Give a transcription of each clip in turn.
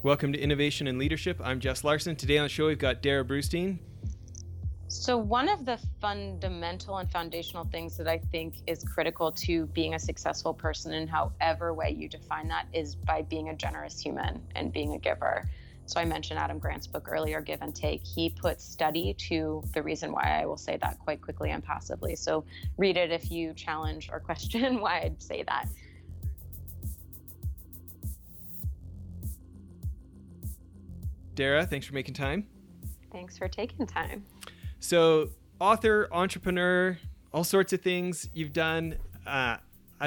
Welcome to Innovation and Leadership. I'm Jess Larson. Today on the show, we've got Darrah Brustein. So one of the fundamental and foundational things that I think is critical to being a successful person, in however way you define that, is by being a generous human and being a giver. So I mentioned Adam Grant's book earlier, Give and Take. He puts study to the reason why I will say that quite quickly and passively. So read it if you challenge or question why I'd say that. Darrah, thanks for making time. Thanks for taking time. So, author, entrepreneur, all sorts of things you've done. I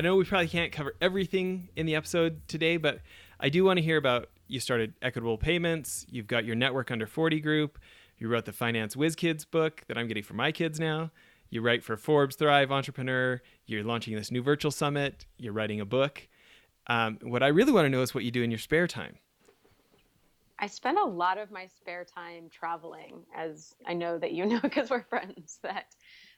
know we probably can't cover everything in the episode today, but I do want to hear about, you started Equitable Payments, you've got your Network Under 40 group, you wrote the Finance Whiz Kids book that I'm getting for my kids now, you write for Forbes Thrive Entrepreneur, you're launching this new virtual summit, you're writing a book. What I really want to know is what you do in your spare time. I spend a lot of my spare time traveling, as I know that you know because we're friends, that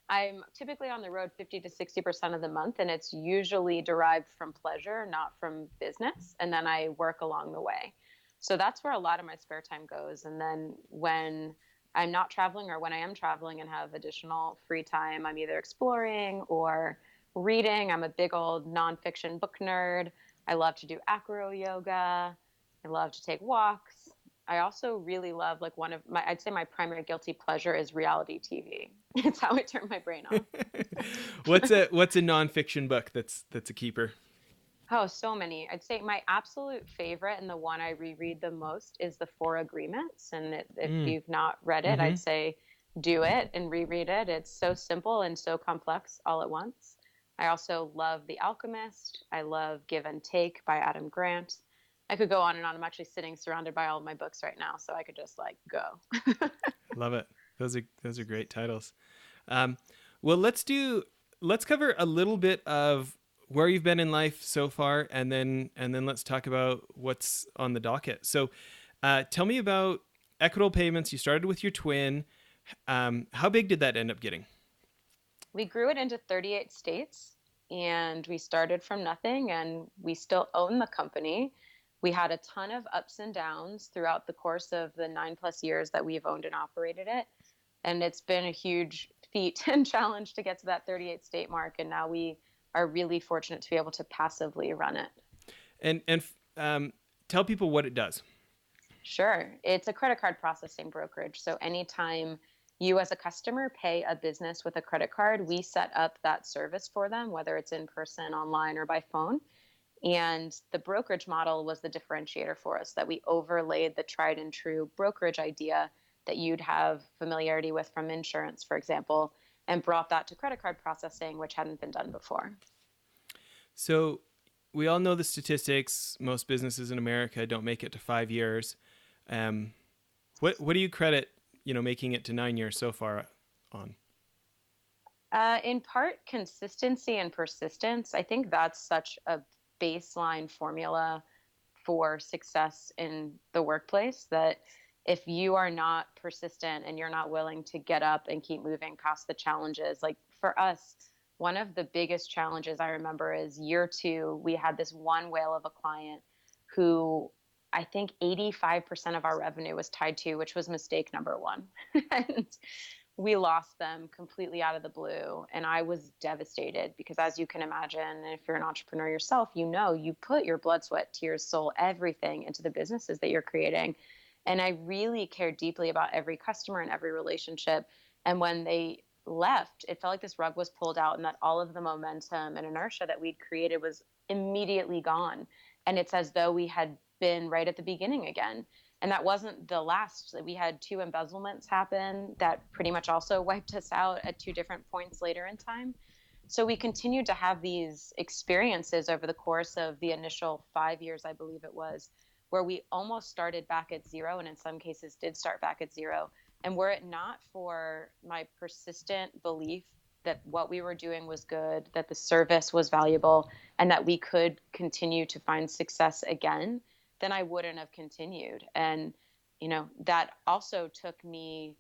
I'm typically on the road 50 to 60% of the month, and it's usually derived from pleasure, not from business. And then I work along the way. So that's where a lot of my spare time goes. And then when I'm not traveling, or when I am traveling and have additional free time, I'm either exploring or reading. I'm a big old nonfiction book nerd. I love to do acro yoga. I love to take walks. I also really love, like, I'd say my primary guilty pleasure is reality TV. It's how I turn my brain off. What's a nonfiction book that's a keeper? Oh, so many. I'd say my absolute favorite, and the one I reread the most, is The Four Agreements. And if you've not read it, I'd say do it and reread it. It's so simple and so complex all at once. I also love The Alchemist. I love Give and Take by Adam Grant. I could go on and on. I'm actually sitting surrounded by all of my books right now, so I could just go. Love it. Those are great titles. Well, let's cover a little bit of where you've been in life so far, and then let's talk about what's on the docket. So, tell me about Equitable Payments. You started with your twin. How big did that end up getting? We grew it into 38 states, and we started from nothing, and we still own the company. We had a ton of ups and downs throughout the course of the 9+ years that we've owned and operated it. And it's been a huge feat and challenge to get to that 38 state mark. And now we are really fortunate to be able to passively run it. And tell people what it does. Sure. It's a credit card processing brokerage. So anytime you as a customer pay a business with a credit card, we set up that service for them, whether it's in person, online, or by phone. And the brokerage model was the differentiator for us, that we overlaid the tried and true brokerage idea that you'd have familiarity with from insurance, for example, and brought that to credit card processing, which hadn't been done before. So we all know the statistics. Most businesses in America don't make it to 5 years. What do you credit, making it to 9 years so far on? In part, consistency and persistence. I think that's such a baseline formula for success in the workplace, that if you are not persistent and you're not willing to get up and keep moving past the challenges, like for us, one of the biggest challenges I remember is year 2, we had this one whale of a client who I think 85% of our revenue was tied to, which was mistake number 1. And we lost them completely out of the blue. And I was devastated because, as you can imagine, if you're an entrepreneur yourself, you put your blood, sweat, tears, soul, everything into the businesses that you're creating. And I really cared deeply about every customer and every relationship. And when they left, it felt like this rug was pulled out, and that all of the momentum and inertia that we'd created was immediately gone. And it's as though we had been right at the beginning again. And that wasn't the last. We had 2 embezzlements happen that pretty much also wiped us out at 2 different points later in time. So we continued to have these experiences over the course of the initial 5 years, I believe it was, where we almost started back at zero, and in some cases did start back at zero. And were it not for my persistent belief that what we were doing was good, that the service was valuable, and that we could continue to find success again, then I wouldn't have continued. And, that also took me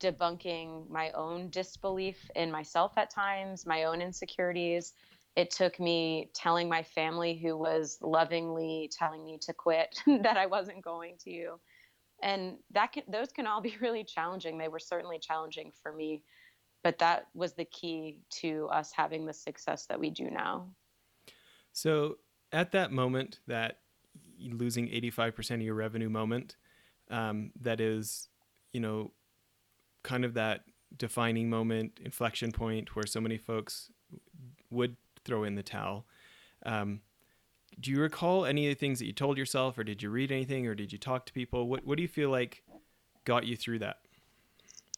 debunking my own disbelief in myself at times, my own insecurities, It took me telling my family, who was lovingly telling me to quit, that I wasn't going to. And those can all be really challenging. They were certainly challenging for me, but that was the key to us having the success that we do now. So at that moment, that losing 85% of your revenue moment, that is, kind of that defining moment, inflection point where so many folks would throw in the towel. Do you recall any of the things that you told yourself, or did you read anything, or did you talk to people? What do you feel like got you through that?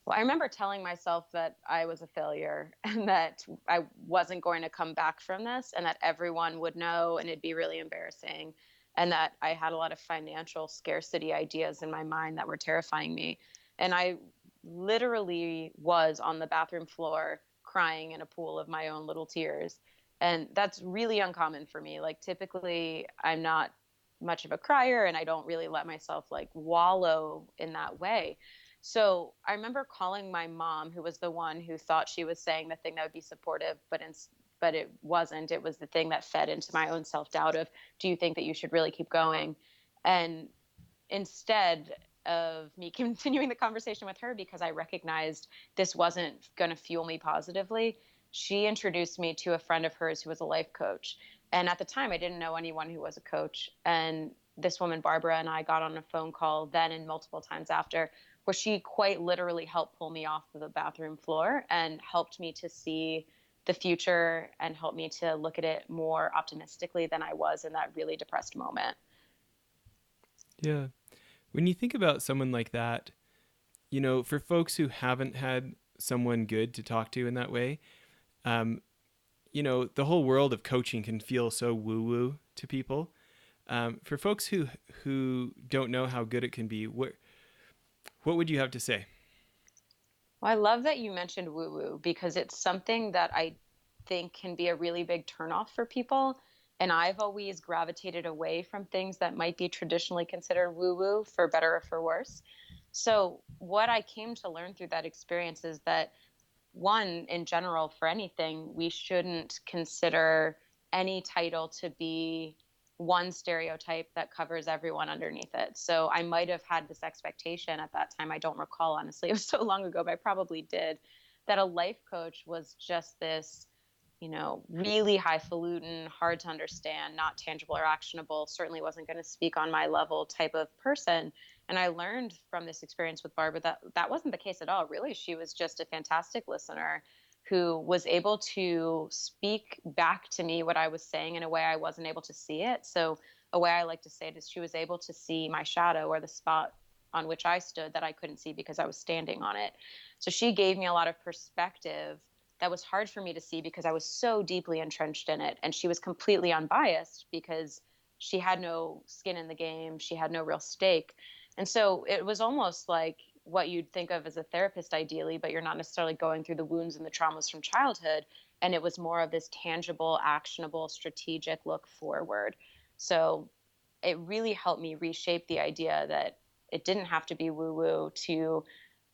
Well, I remember telling myself that I was a failure and that I wasn't going to come back from this, and that everyone would know and it'd be really embarrassing, and that I had a lot of financial scarcity ideas in my mind that were terrifying me. And I literally was on the bathroom floor crying in a pool of my own little tears. And that's really uncommon for me. Like, typically I'm not much of a crier, and I don't really let myself like wallow in that way. So I remember calling my mom, who was the one who thought she was saying the thing that would be supportive, but it wasn't. It was the thing that fed into my own self-doubt of, do you think that you should really keep going? And instead of me continuing the conversation with her, because I recognized this wasn't going to fuel me positively, she introduced me to a friend of hers who was a life coach. And at the time, I didn't know anyone who was a coach. And this woman, Barbara, and I got on a phone call then and multiple times after, where she quite literally helped pull me off of the bathroom floor and helped me to see the future and helped me to look at it more optimistically than I was in that really depressed moment. Yeah. When you think about someone like that, for folks who haven't had someone good to talk to in that way, the whole world of coaching can feel so woo-woo to people. For folks who don't know how good it can be, what would you have to say? Well, I love that you mentioned woo-woo, because it's something that I think can be a really big turnoff for people. And I've always gravitated away from things that might be traditionally considered woo-woo, for better or for worse. So what I came to learn through that experience is that, one, in general, for anything, we shouldn't consider any title to be one stereotype that covers everyone underneath it. So I might have had this expectation at that time. I don't recall, honestly. It was so long ago, but I probably did, that a life coach was just this, really highfalutin, hard to understand, not tangible or actionable, certainly wasn't going to speak on my level type of person. And I learned from this experience with Barbara that that wasn't the case at all. Really, she was just a fantastic listener who was able to speak back to me what I was saying in a way I wasn't able to see it. So a way I like to say it is, she was able to see my shadow, or the spot on which I stood that I couldn't see because I was standing on it. So she gave me a lot of perspective that was hard for me to see because I was so deeply entrenched in it. And she was completely unbiased because she had no skin in the game. She had no real stake. And so it was almost like what you'd think of as a therapist ideally, but you're not necessarily going through the wounds and the traumas from childhood. And it was more of this tangible, actionable, strategic look forward. So it really helped me reshape the idea that it didn't have to be woo-woo to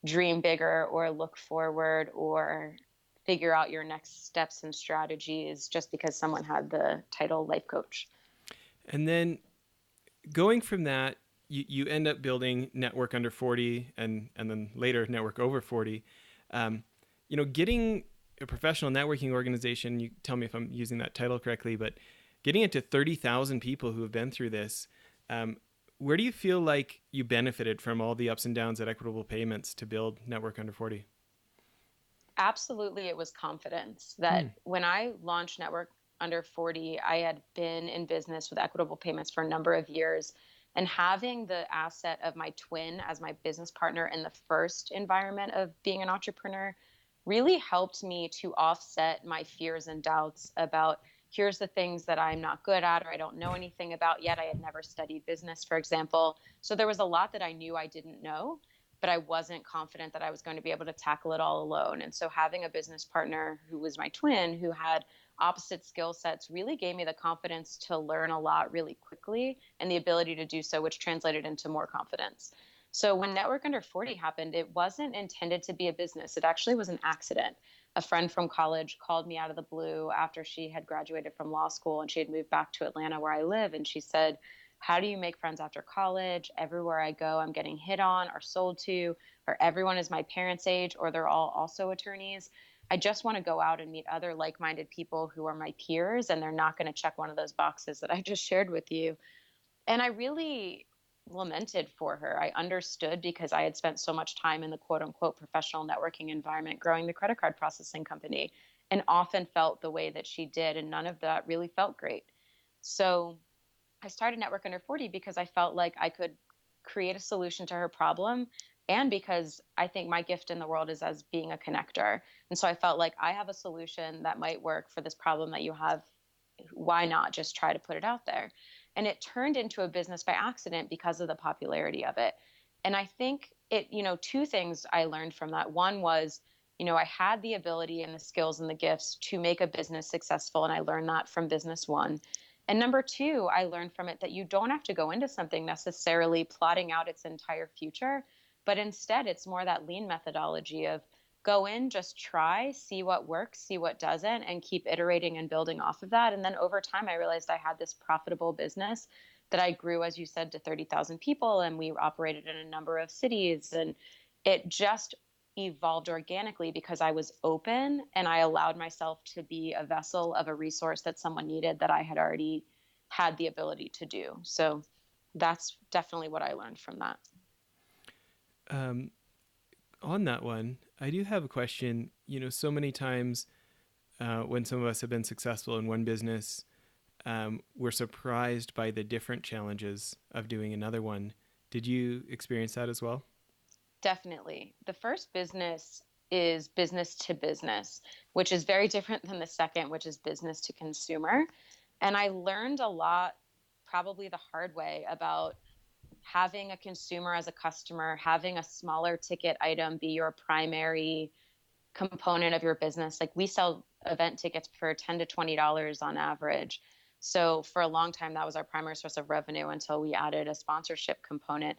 dream bigger or look forward or figure out your next steps and strategies just because someone had the title life coach. And then going from that, you end up building Network Under 40 and then later Network Over 40. Getting a professional networking organization, you tell me if I'm using that title correctly, but getting it to 30,000 people who have been through this, where do you feel like you benefited from all the ups and downs at Equitable Payments to build Network Under 40? Absolutely, it was confidence that when I launched Network Under 40, I had been in business with Equitable Payments for a number of years. And having the asset of my twin as my business partner in the first environment of being an entrepreneur really helped me to offset my fears and doubts about, here's the things that I'm not good at or I don't know anything about yet. I had never studied business, for example. So there was a lot that I knew I didn't know, but I wasn't confident that I was going to be able to tackle it all alone. And so having a business partner who was my twin, who had opposite skill sets, really gave me the confidence to learn a lot really quickly and the ability to do so, which translated into more confidence. So when Network Under 40 happened, it wasn't intended to be a business. It actually was an accident. A friend from college called me out of the blue after she had graduated from law school and she had moved back to Atlanta where I live. And she said, how do you make friends after college? Everywhere I go, I'm getting hit on or sold to, or everyone is my parents' age, or they're all also attorneys. I just want to go out and meet other like-minded people who are my peers, and they're not going to check one of those boxes that I just shared with you. And I really lamented for her. I understood because I had spent so much time in the quote unquote professional networking environment growing the credit card processing company and often felt the way that she did. And none of that really felt great. So I started Network Under 40 because I felt like I could create a solution to her problem. And because I think my gift in the world is as being a connector. And so I felt like I have a solution that might work for this problem that you have. Why not just try to put it out there? And it turned into a business by accident because of the popularity of it. And I think it, two things I learned from that. One was, I had the ability and the skills and the gifts to make a business successful. And I learned that from business one. And number two, I learned from it that you don't have to go into something necessarily plotting out its entire future, but instead it's more that lean methodology of go in, just try, see what works, see what doesn't, and keep iterating and building off of that. And then over time, I realized I had this profitable business that I grew, as you said, to 30,000 people, and we operated in a number of cities. And it just evolved organically because I was open and I allowed myself to be a vessel of a resource that someone needed that I had already had the ability to do. So that's definitely what I learned from that. On that one, I do have a question. So many times when some of us have been successful in one business, we're surprised by the different challenges of doing another one. Did you experience that as well? Definitely. The first business is business to business, which is very different than the second, which is business to consumer. And I learned a lot, probably the hard way, about having a consumer as a customer, having a smaller ticket item be your primary component of your business. Like we sell event tickets for $10 to $20 on average. So for a long time, that was our primary source of revenue until we added a sponsorship component.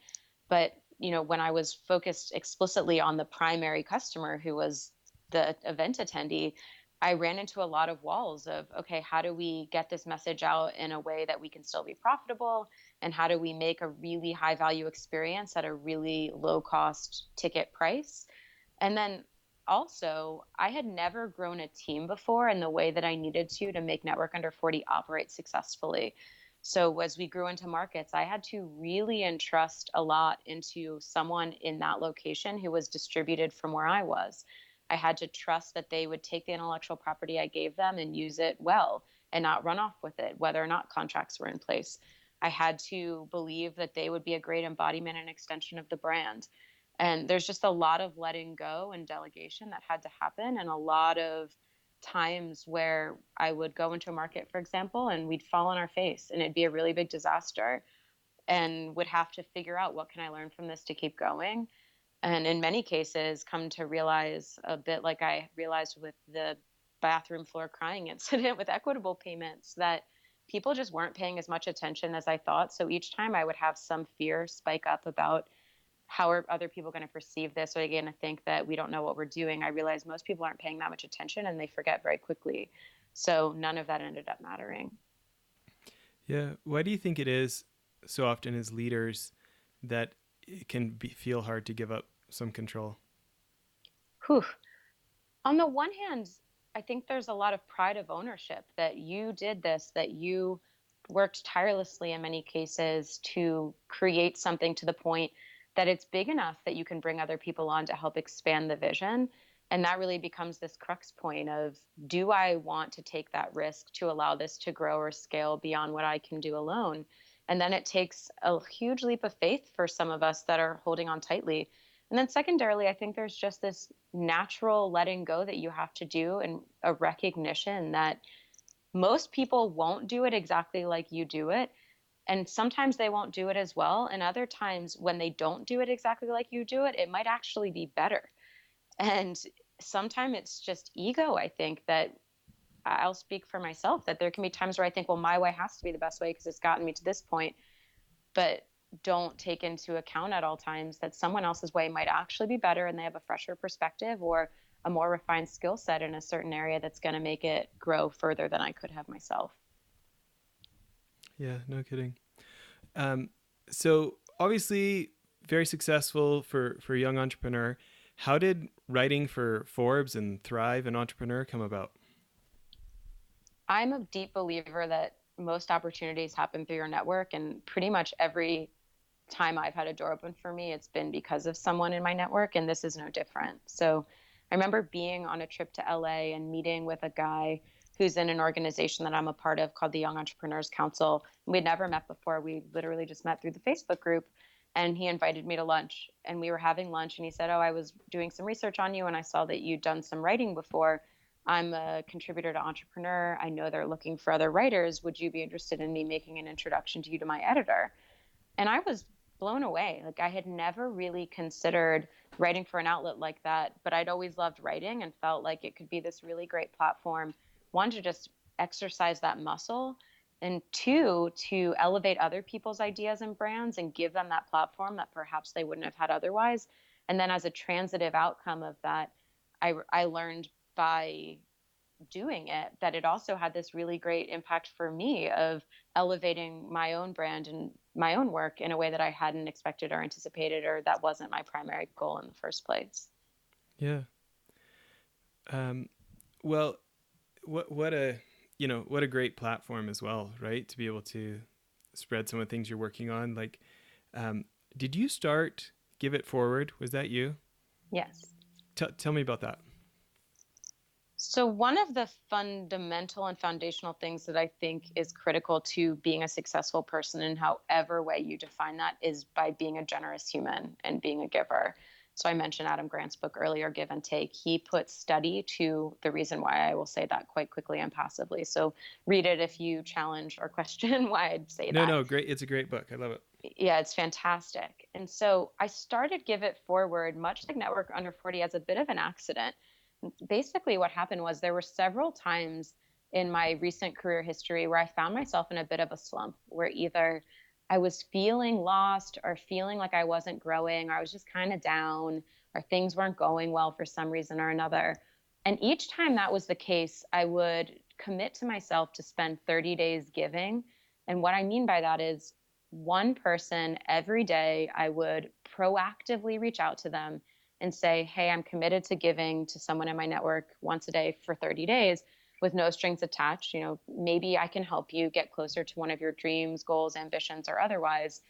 But, when I was focused explicitly on the primary customer who was the event attendee, I ran into a lot of walls of, okay, how do we get this message out in a way that we can still be profitable? And how do we make a really high value experience at a really low cost ticket price? And then also, I had never grown a team before in the way that I needed to make Network Under 40 operate successfully. So as we grew into markets, I had to really entrust a lot into someone in that location who was distributed from where I was. I had to trust that they would take the intellectual property I gave them and use it well and not run off with it, whether or not contracts were in place. I had to believe that they would be a great embodiment and extension of the brand. And there's just a lot of letting go and delegation that had to happen, and a lot of times where I would go into a market, for example, and we'd fall on our face and it'd be a really big disaster and would have to figure out what can I learn from this to keep going. And in many cases, come to realize a bit like I realized with the bathroom floor crying incident with equitable payments that people just weren't paying as much attention as I thought. So each time I would have some fear spike up about how are other people going to perceive this? So again, I think that we don't know what we're doing. I realize most people aren't paying that much attention and they forget very quickly. So none of that ended up mattering. Yeah. Why do you think it is so often as leaders that it can feel hard to give up some control? Whew. On the one hand, I think there's a lot of pride of ownership that you did this, that you worked tirelessly in many cases to create something to the point that it's big enough that you can bring other people on to help expand the vision. And that really becomes this crux point of, do I want to take that risk to allow this to grow or scale beyond what I can do alone? And then it takes a huge leap of faith for some of us that are holding on tightly. And then secondarily, I think there's just this natural letting go that you have to do, and a recognition that most people won't do it exactly like you do it. And sometimes they won't do it as well. And other times when they don't do it exactly like you do it, it might actually be better. And sometimes it's just ego, I think, that I'll speak for myself, that there can be times where I think, well, my way has to be the best way because it's gotten me to this point. But don't take into account at all times that someone else's way might actually be better and they have a fresher perspective or a more refined skill set in a certain area that's going to make it grow further than I could have myself. Yeah, no kidding. So obviously very successful for a young entrepreneur. How did writing for Forbes and Thrive and Entrepreneur come about? I'm a deep believer that most opportunities happen through your network, and pretty much every time I've had a door open for me, it's been because of someone in my network, and this is no different. So I remember being on a trip to LA and meeting with a guy who's in an organization that I'm a part of called the Young Entrepreneurs Council. We'd never met before. We literally just met through the Facebook group, and he invited me to lunch, and we were having lunch, and he said, "Oh, I was doing some research on you, and I saw that you'd done some writing before. I'm a contributor to Entrepreneur. I know they're looking for other writers. Would you be interested in me making an introduction to you to my editor?" And I was blown away. Like, I had never really considered writing for an outlet like that, but I'd always loved writing and felt like it could be this really great platform, one, to just exercise that muscle, and two, to elevate other people's ideas and brands and give them that platform that perhaps they wouldn't have had otherwise. And then as a transitive outcome of that, I learned by doing it that it also had this really great impact for me of elevating my own brand and my own work in a way that I hadn't expected or anticipated, or that wasn't my primary goal in the first place. Yeah. Well, what a what a great platform as well, right? To be able to spread some of the things you're working on. Like, did you start Give It Forward? Was that you? Yes. Tell me about that. So one of the fundamental and foundational things that I think is critical to being a successful person, in however way you define that, is by being a generous human and being a giver. So I mentioned Adam Grant's book earlier, Give and Take. He put study to the reason why. I will say that quite quickly and passively. So read it if you challenge or question why I'd say that. No, great. It's a great book. I love it. Yeah, it's fantastic. And so I started Give It Forward, much like Network Under 40, as a bit of an accident. Basically, what happened was there were several times in my recent career history where I found myself in a bit of a slump, where either I was feeling lost or feeling like I wasn't growing, or I was just kind of down, or things weren't going well for some reason or another. And each time that was the case, I would commit to myself to spend 30 days giving. And what I mean by that is one person every day, I would proactively reach out to them and say, "Hey, I'm committed to giving to someone in my network once a day for 30 days with no strings attached. Maybe I can help you get closer to one of your dreams, goals, ambitions, or otherwise.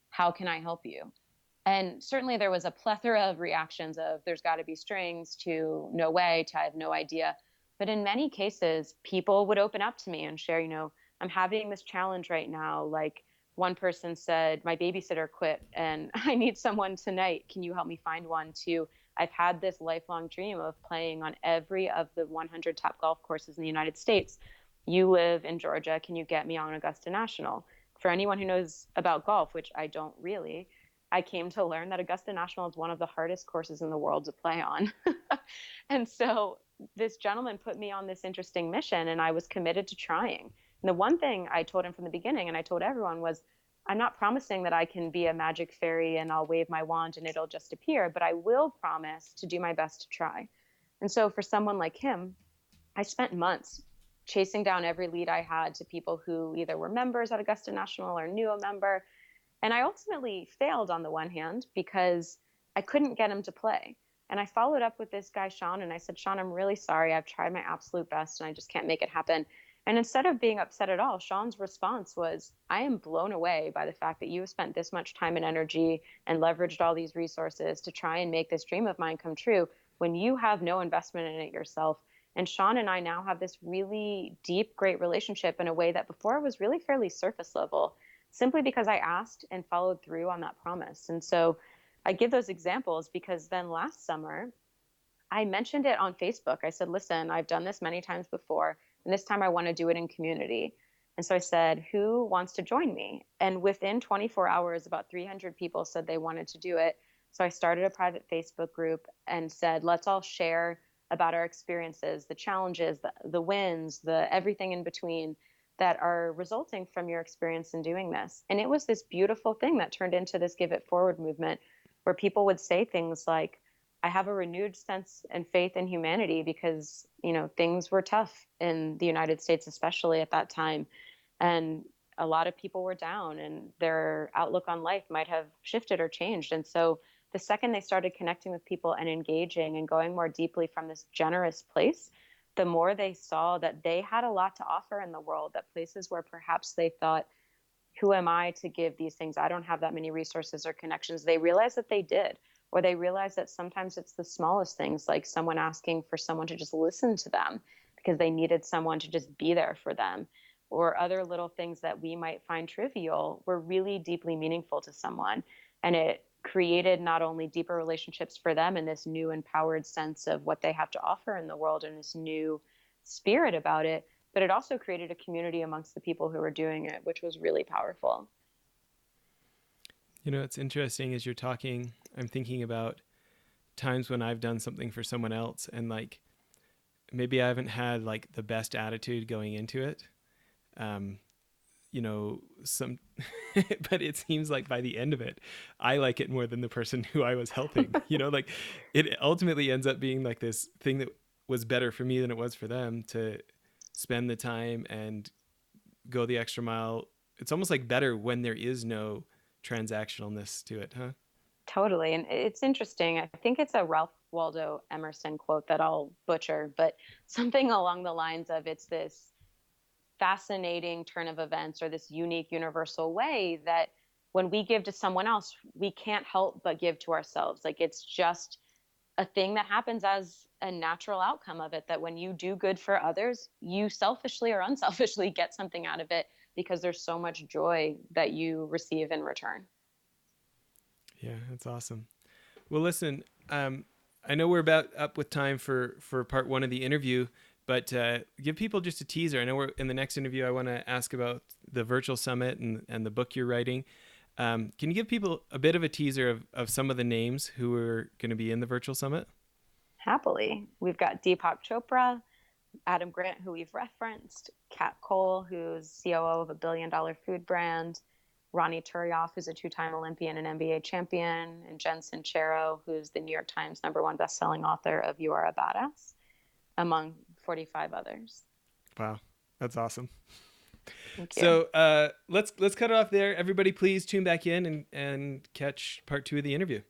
How can I help you?" And certainly there was a plethora of reactions of "there's got to be strings" to "no way" to "I have no idea." But in many cases, people would open up to me and share, "I'm having this challenge right now." Like, one person said, "My babysitter quit and I need someone tonight. Can you help me find one?" To, "I've had this lifelong dream of playing on every of the 100 top golf courses in the United States. You live in Georgia. Can you get me on Augusta National?" For anyone who knows about golf, which I don't really, I came to learn that Augusta National is one of the hardest courses in the world to play on. And so this gentleman put me on this interesting mission, and I was committed to trying. And the one thing I told him from the beginning, and I told everyone, was, "I'm not promising that I can be a magic fairy and I'll wave my wand and it'll just appear, but I will promise to do my best to try." And so for someone like him, I spent months chasing down every lead I had to people who either were members at Augusta National or knew a member. And I ultimately failed on the one hand because I couldn't get him to play. And I followed up with this guy, Sean, and I said, "Sean, I'm really sorry. I've tried my absolute best and I just can't make it happen." And instead of being upset at all, Sean's response was, "I am blown away by the fact that you have spent this much time and energy and leveraged all these resources to try and make this dream of mine come true when you have no investment in it yourself." And Sean and I now have this really deep, great relationship in a way that before was really fairly surface level, simply because I asked and followed through on that promise. And so I give those examples because then last summer, I mentioned it on Facebook. I said, "Listen, I've done this many times before, and this time I want to do it in community." And so I said, "Who wants to join me?" And within 24 hours, about 300 people said they wanted to do it. So I started a private Facebook group and said, "Let's all share about our experiences, the challenges, the wins, the everything in between." that are resulting from your experience in doing this. And it was this beautiful thing that turned into this Give It Forward movement, where people would say things like, I have a renewed sense and faith in humanity because, things were tough in the United States, especially at that time. And a lot of people were down and their outlook on life might have shifted or changed. And so the second they started connecting with people and engaging and going more deeply from this generous place, the more they saw that they had a lot to offer in the world, that places where perhaps they thought, who am I to give these things? I don't have that many resources or connections. They realized that they did, or they realized that sometimes it's the smallest things, like someone asking for someone to just listen to them because they needed someone to just be there for them, or other little things that we might find trivial were really deeply meaningful to someone. And it created not only deeper relationships for them in this new empowered sense of what they have to offer in the world and this new spirit about it, but it also created a community amongst the people who were doing it, which was really powerful. It's interesting as you're talking, I'm thinking about times when I've done something for someone else and like, maybe I haven't had like the best attitude going into it. But it seems like by the end of it, I like it more than the person who I was helping, like it ultimately ends up being like this thing that was better for me than it was for them to spend the time and go the extra mile. It's almost like better when there is no transactionalness to it, huh? Totally. And it's interesting. I think it's a Ralph Waldo Emerson quote that I'll butcher, but something along the lines of, it's this fascinating turn of events or this unique universal way that when we give to someone else, we can't help but give to ourselves. Like, it's just a thing that happens as a natural outcome of it, that when you do good for others, you selfishly or unselfishly get something out of it because there's so much joy that you receive in return. Yeah, that's awesome. Well, listen, I know we're about up with time for part one of the interview, but give people just a teaser. I know we're in the next interview. I want to ask about the virtual summit and the book you're writing. Can you give people a bit of a teaser of some of the names who are going to be in the virtual summit? Happily. We've got Deepak Chopra, Adam Grant, who we've referenced, Kat Cole, who's COO of a billion-dollar food brand, Ronnie Turioff, who's a two-time Olympian and NBA champion, and Jen Sincero, who's the New York Times #1 best-selling author of You Are a Badass, among 45 others. Wow, that's awesome. Thank you. So let's cut it off there. Everybody, please tune back in and catch part 2 of the interview.